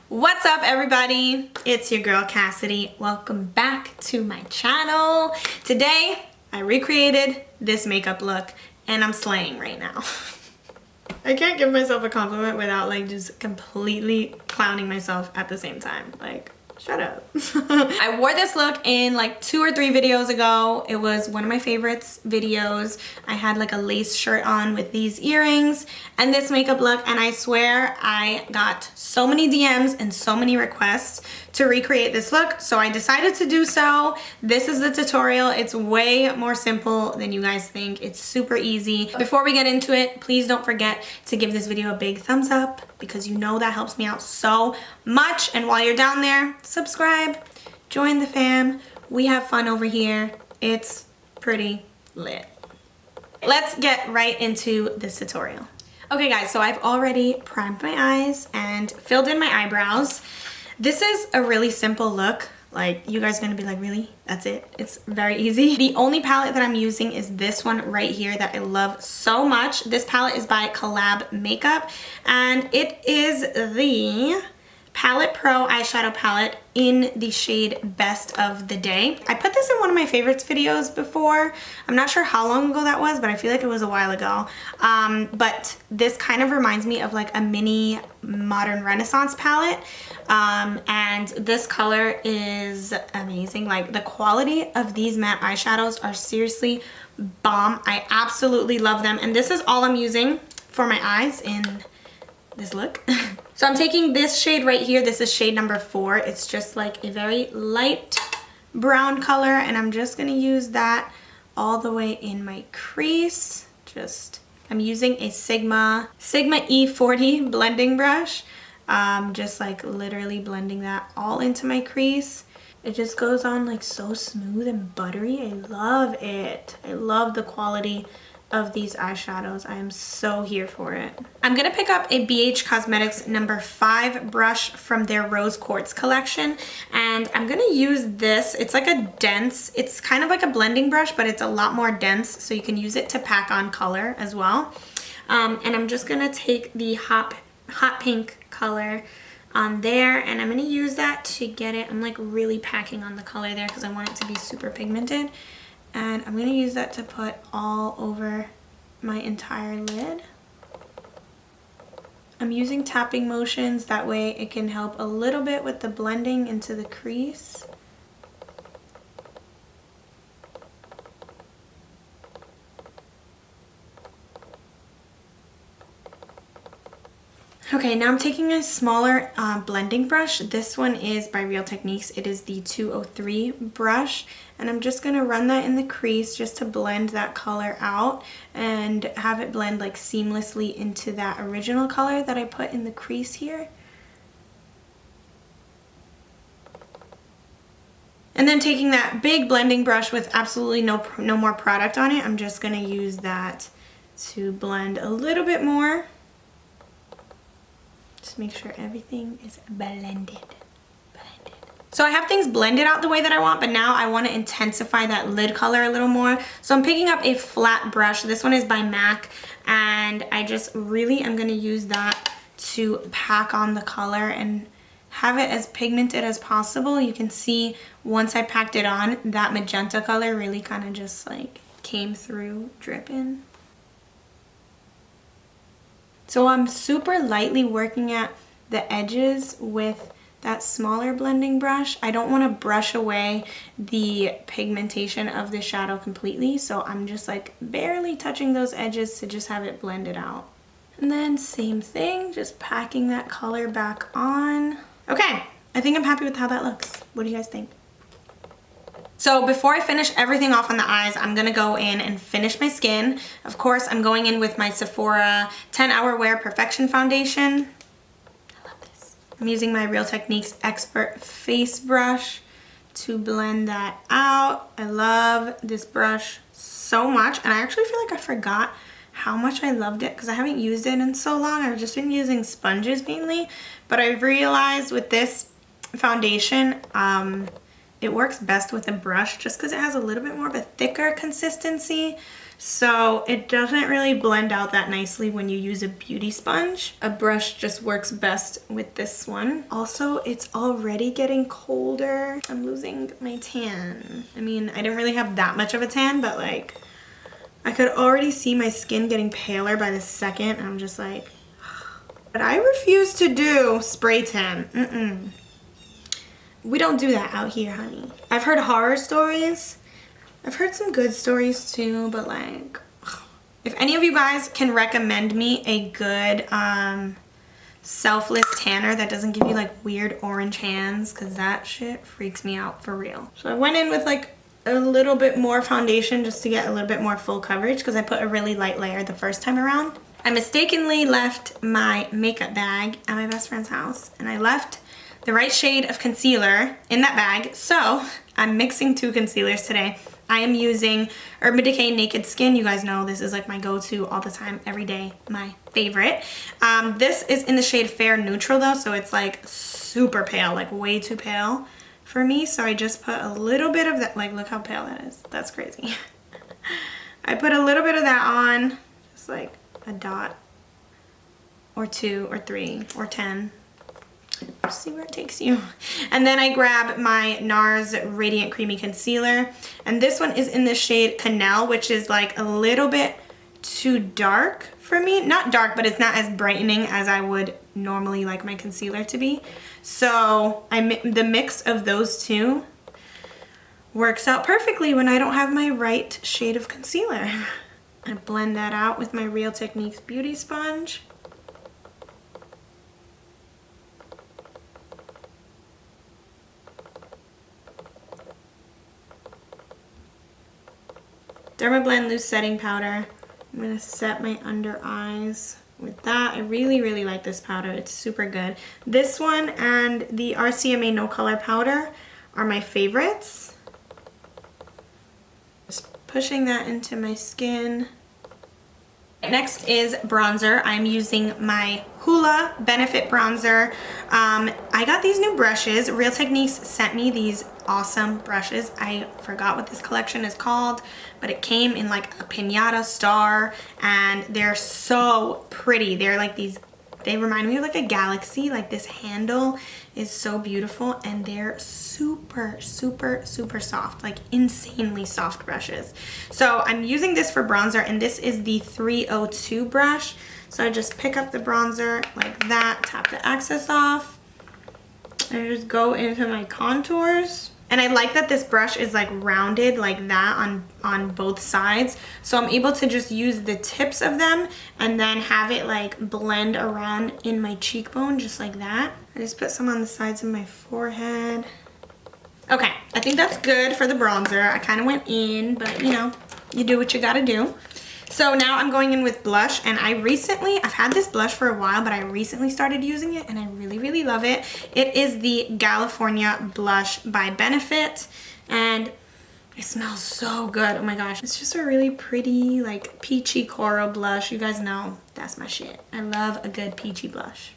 What's up, everybody? It's your girl Cassidy. Welcome back to my channel. Today I recreated this makeup look and I'm slaying right now. I can't give myself a compliment without like just completely clowning myself at the same time. Like, shut up. I wore this look in like 2 or 3 videos ago. It was one of my favorites videos. I had like a lace shirt on with these earrings and this makeup look, and I swear I got so many DMs and so many requests to recreate this look, so I decided to do so. This is the tutorial. It's way more simple than you guys think. It's super easy. Before we get into it, please don't forget to give this video a big thumbs up because you know that helps me out so much. And while you're down there, subscribe, join the fam. We have fun over here. It's pretty lit. Let's get right into this tutorial. Okay guys, so I've already primed my eyes and filled in my eyebrows. This is a really simple look. Like, you guys are gonna be like, really? That's it? It's very easy. The only palette that I'm using is this one right here that I love so much. This palette is by Collab Makeup and it is the Palette Pro eyeshadow palette in the shade Best of the Day. I put this in one of my favorites videos before. I'm not sure how long ago that was, but I feel like it was a while ago. But this kind of reminds me of like a mini modern Renaissance palette. And this color is amazing. Like, the quality of these matte eyeshadows are seriously bomb. I absolutely love them. And this is all I'm using for my eyes in this look. So I'm taking this shade right here. This is shade number 4. It's just like a very light brown color, and I'm just gonna use that all the way in my crease. I'm using a Sigma E40 blending brush. Just like literally blending that all into my crease. It just goes on like so smooth and buttery. I love it. I love the quality of these eyeshadows. I am so here for it. I'm gonna pick up a BH Cosmetics number 5 brush from their Rose Quartz collection, and I'm gonna use this. It's like a dense, it's kind of like a blending brush, but it's a lot more dense, so you can use it to pack on color as well. And I'm just gonna take the hot pink color on there, and I'm gonna use that to get it. I'm like really packing on the color there because I want it to be super pigmented. And I'm going to use that to put all over my entire lid. I'm using tapping motions, that way it can help a little bit with the blending into the crease. Okay, now I'm taking a smaller blending brush. This one is by Real Techniques. It is the 203 brush, and I'm just gonna run that in the crease just to blend that color out and have it blend like seamlessly into that original color that I put in the crease here. And then taking that big blending brush with absolutely no more product on it, I'm just gonna use that to blend a little bit more. Just make sure everything is blended. So I have things blended out the way that I want, but now I want to intensify that lid color a little more. So I'm picking up a flat brush. This one is by MAC, and I just really am going to use that to pack on the color and have it as pigmented as possible. You can see once I packed it on, that magenta color really kind of just like came through dripping. So I'm super lightly working at the edges with that smaller blending brush. I don't want to brush away the pigmentation of the shadow completely, so I'm just like barely touching those edges to just have it blended out. And then same thing, just packing that color back on. Okay, I think I'm happy with how that looks. What do you guys think? So before I finish everything off on the eyes, I'm gonna go in and finish my skin. Of course, I'm going in with my Sephora 10 Hour Wear Perfection Foundation. I love this. I'm using my Real Techniques Expert Face Brush to blend that out. I love this brush so much, and I actually feel like I forgot how much I loved it because I haven't used it in so long. I've just been using sponges mainly, but I've realized with this foundation, it works best with a brush just because it has a little bit more of a thicker consistency. so it doesn't really blend out that nicely when you use a beauty sponge. A brush just works best with this one. Also, it's already getting colder. I'm losing my tan. I mean, I didn't really have that much of a tan, but like I could already see my skin getting paler by the second. I'm just like, but I refuse to do spray tan. We don't do that out here, honey. I've heard horror stories. I've heard some good stories too, but like, if any of you guys can recommend me a good selfless tanner that doesn't give you like weird orange hands, because that shit freaks me out for real. So I went in with like a little bit more foundation just to get a little bit more full coverage, because I put a really light layer the first time around. I mistakenly left my makeup bag at my best friend's house, and I left the right shade of concealer in that bag. So I'm mixing two concealers today. I am using Urban Decay Naked Skin. You guys know this is like my go-to all the time, every day, my favorite. This is in the shade Fair Neutral though, so it's like super pale, like way too pale for me. So I just put a little bit of that, like look how pale that is. That's crazy. I put a little bit of that on, just like a dot or 2 or 3 or 10. Just see where it takes you. And then I grab my NARS Radiant Creamy Concealer, and this one is in the shade Canal, which is like a little bit too dark for me. Not dark, but it's not as brightening as I would normally like my concealer to be. So the mix of those two works out perfectly when I don't have my right shade of concealer. I blend that out with my Real Techniques beauty sponge. Dermablend Loose Setting Powder. I'm going to set my under eyes with that. I really, really like this powder. It's super good. This one and the RCMA No Color Powder are my favorites. Just pushing that into my skin. Next is bronzer. I'm using my Hoola Benefit Bronzer. I got these new brushes. Real Techniques sent me these awesome brushes. I forgot what this collection is called, but it came in like a piñata star, and they're so pretty. They're like these, they remind me of like a galaxy. Like this handle is so beautiful, and they're super, super, super soft, like insanely soft brushes. So I'm using this for bronzer, and this is the 302 brush. So I just pick up the bronzer like that, tap the excess off, and just go into my contours. And I like that this brush is like rounded like that on both sides. So I'm able to just use the tips of them and then have it like blend around in my cheekbone just like that. I just put some on the sides of my forehead. Okay, I think that's good for the bronzer. I kind of went in, but you know, you do what you gotta do. So now I'm going in with blush, and I've had this blush for a while, but I recently started using it and I really, really love it. It is the California Blush by Benefit, and it smells so good. Oh my gosh. It's just a really pretty, like peachy coral blush. You guys know that's my shit. I love a good peachy blush.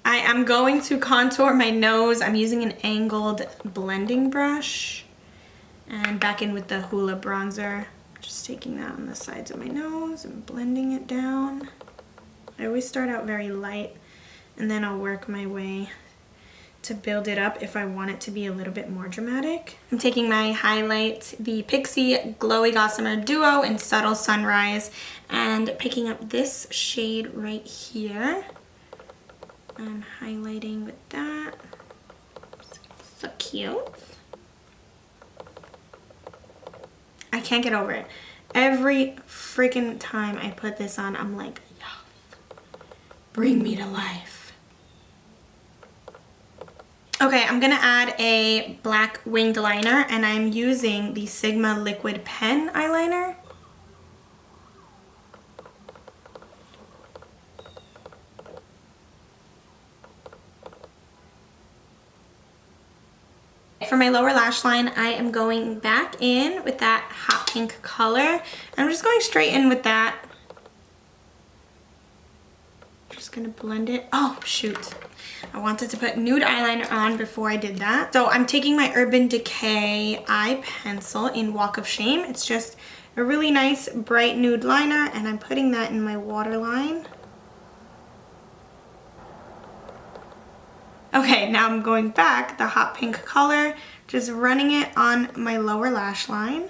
I am going to contour my nose. I'm using an angled blending brush, and back in with the Hoola bronzer. Just taking that on the sides of my nose and blending it down. I always start out very light, and then I'll work my way to build it up if I want it to be a little bit more dramatic. I'm taking my highlight, the Pixie Glowy Gossamer Duo in Subtle Sunrise, and picking up this shade right here. I'm highlighting with that. So cute. I can't get over it. Every freaking time I put this on, I'm like, yes, bring me to life. Okay, I'm gonna add a black winged liner, and I'm using the Sigma Liquid Pen eyeliner. For my lower lash line, I am going back in with that hot pink color. I'm just going straight in with that. Just gonna blend it. Oh, shoot. I wanted to put nude eyeliner on before I did that. So I'm taking my Urban Decay eye pencil in Walk of Shame. It's just a really nice bright nude liner, and I'm putting that in my waterline. Okay, now I'm going back, the hot pink color, just running it on my lower lash line.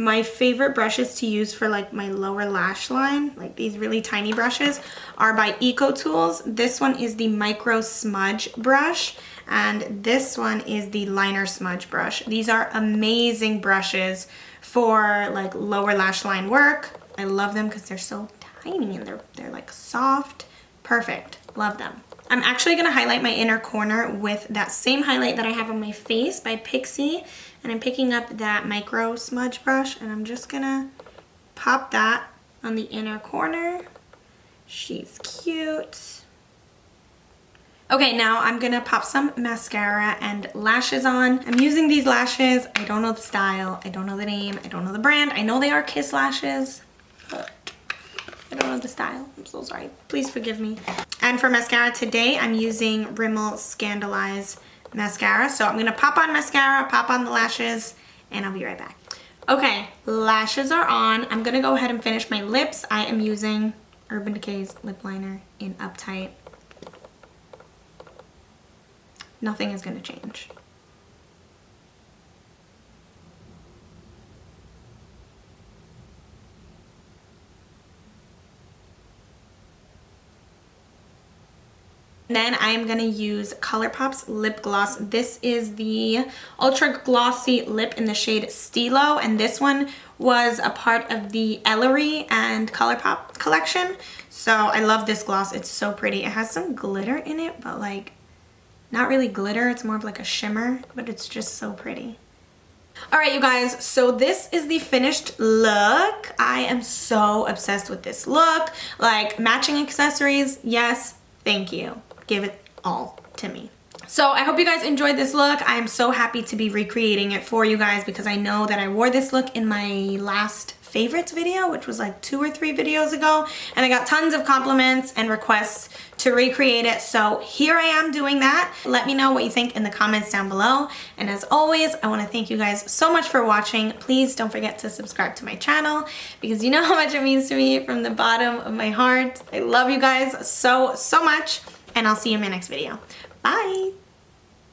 My favorite brushes to use for like my lower lash line, like these really tiny brushes, are by EcoTools. This one is the Micro Smudge brush, and this one is the Liner Smudge brush. These are amazing brushes for like lower lash line work. I love them because they're so tiny and they're like soft. Perfect. Love them. I'm actually going to highlight my inner corner with that same highlight that I have on my face by Pixie. And I'm picking up that Micro Smudge brush, and I'm just going to pop that on the inner corner. She's cute. Okay, now I'm going to pop some mascara and lashes on. I'm using these lashes. I don't know the style. I don't know the name. I don't know the brand. I know they are Kiss lashes, but I don't know the style. I'm so sorry. Please forgive me. And for mascara today, I'm using Rimmel Scandalize mascara. So I'm going to pop on mascara, pop on the lashes, and I'll be right back. Okay, lashes are on. I'm going to go ahead and finish my lips. I am using Urban Decay's lip liner in Uptight. Nothing is going to change. Then I am going to use ColourPop's lip gloss. This is the Ultra Glossy Lip in the shade Stilo, and this one was a part of the Ellery and ColourPop collection. So I love this gloss. It's so pretty. It has some glitter in it, but like not really glitter. It's more of like a shimmer, but it's just so pretty. Alright you guys, so this is the finished look. I am so obsessed with this look. Like matching accessories, yes, thank you. Give it all to me. So I hope you guys enjoyed this look. I am so happy to be recreating it for you guys because I know that I wore this look in my last favorites video, which was like 2 or 3 videos ago, and I got tons of compliments and requests to recreate it. So here I am doing that. Let me know what you think in the comments down below. And as always, I want to thank you guys so much for watching. Please don't forget to subscribe to my channel because you know how much it means to me from the bottom of my heart. I love you guys so much, and I'll see you in my next video. Bye!